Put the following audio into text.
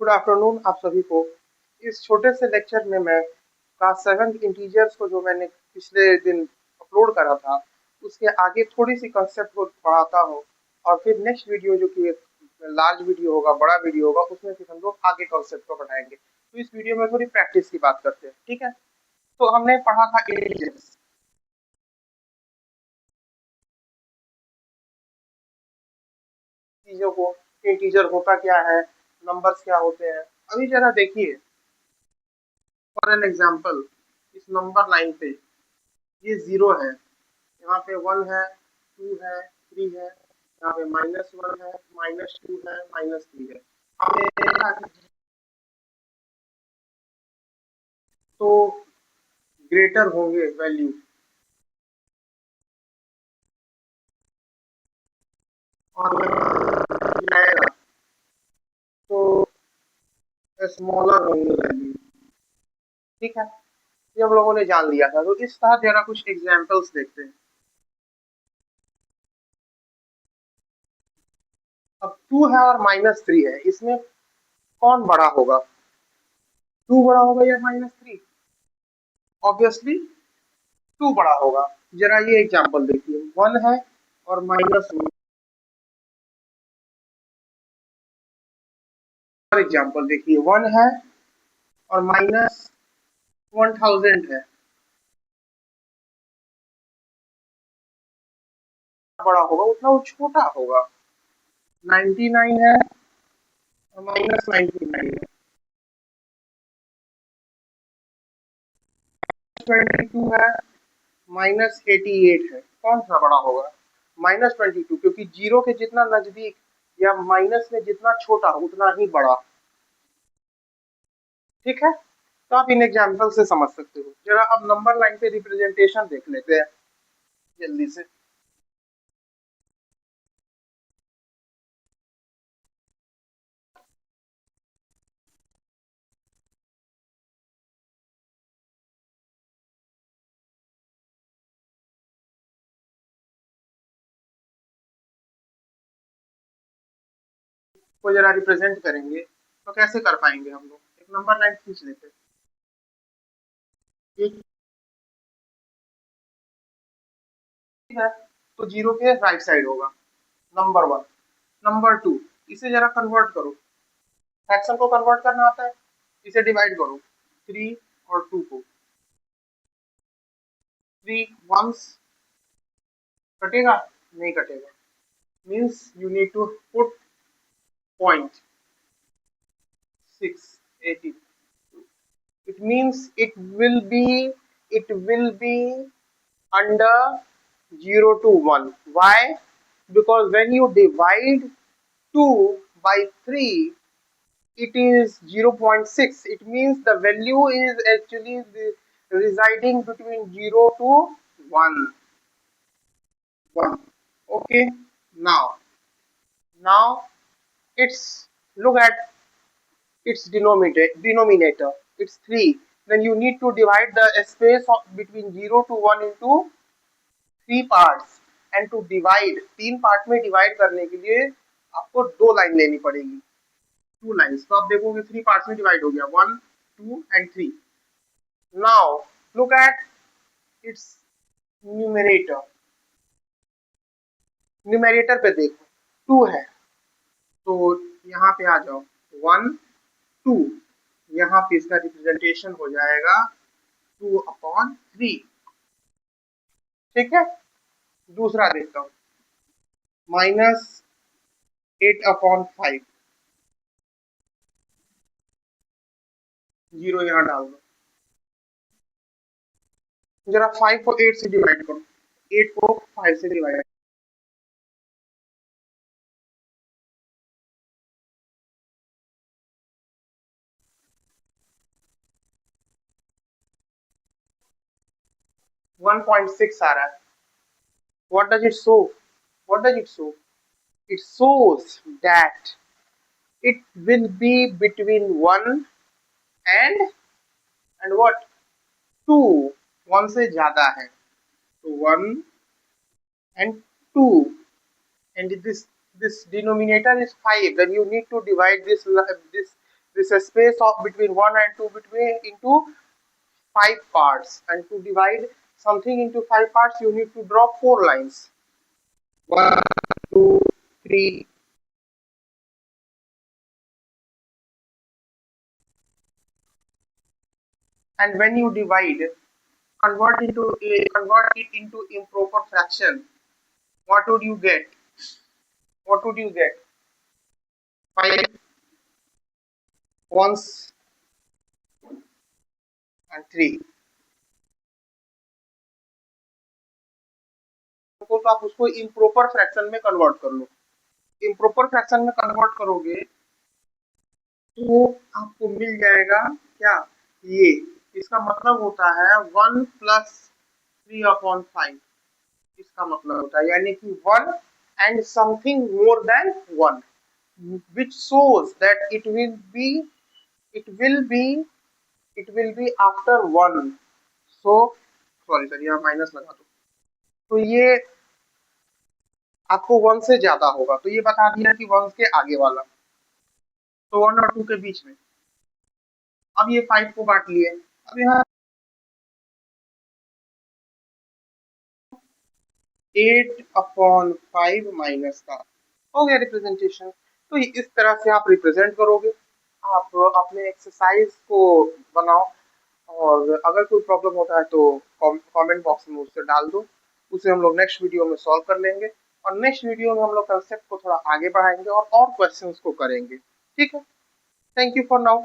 Good afternoon आप सभी को। इस छोटे से लेक्चर में मैं क्लास 7 इंटीजर्स को जो मैंने पिछले दिन अपलोड करा था उसके आगे थोड़ी सी कंसेप्ट को पढ़ाता हूँ और फिर नेक्स्ट वीडियो जो कि एक लार्ज वीडियो होगा, बड़ा वीडियो होगा, उसमें फिर हम लोग आगे कंसेप्ट को बढ़ाएंगे। तो इस वीडियो में थोड़ी प्रैक्टिस की बात करते हैं, ठीक है। तो हमने पढ़ा था इंटीजर्स चीजों को, इंटीजर होता क्या है, नंबर्स क्या होते हैं। अभी जरा देखिए, फॉर एन एग्जाम्पल, इस नंबर लाइन पे ये जीरो है, यहाँ पे वन है, टू है, थ्री है, यहाँ पे -1 है, -2 है, -3 है। हमें तो ग्रेटर होंगे वैल्यू और जाएगा तो स्मॉलर होंगे वैल्यू, ठीक है। ये हम लोगों ने जान लिया था। तो इस तरह जरा कुछ एग्जांपल्स देखते हैं। अब 2 है और -3 है, इसमें कौन बड़ा होगा? 2 बड़ा होगा या -3? ऑब्वियसली 2 बड़ा होगा। जरा ये एग्जांपल देखिए, 1 है और -1। फॉर एग्जाम्पल देखिए, 1 है और -1000 है, बड़ा होगा उतना वो छोटा होगा। 99 है और -99 है, 22 है, -88 है, कौन सा बड़ा होगा? -22, क्योंकि जीरो के जितना नजदीक या माइनस में जितना छोटा उतना ही बड़ा, ठीक है। तो आप इन एग्जाम्पल से समझ सकते हो। जरा अब नंबर लाइन पे रिप्रेजेंटेशन देख लेते हैं जल्दी से। को जरा रिप्रेजेंट करेंगे तो कैसे कर पाएंगे हम लोग? एक नंबर लाइन खींच लेते हैं, एक है तो जीरो के राइट साइड होगा, नंबर वन। नंबर टू, इसे जरा कन्वर्ट करो, फ्रैक्शन को कन्वर्ट करना आता है, इसे डिवाइड करो, थ्री और टू को, थ्री वंस कटेगा? नहीं कटेगा, means you need to put point 680। it means it will be under 0 to 1. Why? Because when you divide 2 by 3, it is 0.6. It means the value is actually residing between 0 to 1. 1. Okay. Now it's look at its denominator. It's 3. Then you need to divide the space between 0 to 1 into 3 parts. And to divide, 3 part में divide करने के लिए आपको 2 line लेनी पड़ेगी, 2 lines. तो आप देखोगे 3 पार्ट्स में डिवाइड हो गया, 1, 2 and 3। Now look at its numerator. Numerator पे देखो, 2 है तो यहाँ पे आ जाओ, 1 2, यहाँ पे इसका रिप्रेजेंटेशन हो जाएगा 2/3, ठीक है। दूसरा देखता हूँ, -8/5, जीरो यहाँ डाल दो। जरा 5 को 8 से डिवाइड करो, 8 को 5 से डिवाइड, 1.6 आ रहा है। What does it show? What does it show? It shows that it will be between 1 and what? 2, 1 से ज्यादा है तो 1 and 2, and this denominator is 5, then you need to divide this this space of between 1 and 2 between into 5 parts, and to divide something into 5 parts you need to draw 4 lines. 1, 2, 3. And when you divide, convert it into improper fraction, what would you get? What would you get? 5 ones and 3. तो आप उसको improper fraction में convert कर लो. Improper fraction में convert करोगे तो आपको मिल जाएगा क्या? ये इसका मतलब होता है 1 प्लस 3/5. इसका मतलब होता है यानी कि 1 and something more than 1, which shows that it will be it will be after 1. So sorry sir, यहाँ माइनस लगा दो. तो ये आपको 1 से ज्यादा होगा, तो ये बता दिया कि 1 के आगे वाला, तो 1 और 2 के बीच में. अब ये 5 को बांट लिए. अब यहाँ 8/5 माइनस का हो गया रिप्रेजेंटेशन. तो इस तरह से आप रिप्रेजेंट करोगे. आप अपने एक्सरसाइज को बनाओ, और अगर कोई प्रॉब्लम होता है तो कमेंट बॉक्स में उससे डाल दो. उसे हम लोग नेक्स्ट वीडियो में सॉल्व कर लेंगे, और नेक्स्ट वीडियो में हम लोग कंसेप्ट को थोड़ा आगे बढ़ाएंगे और क्वेश्चंस को करेंगे. ठीक है. Thank you for now.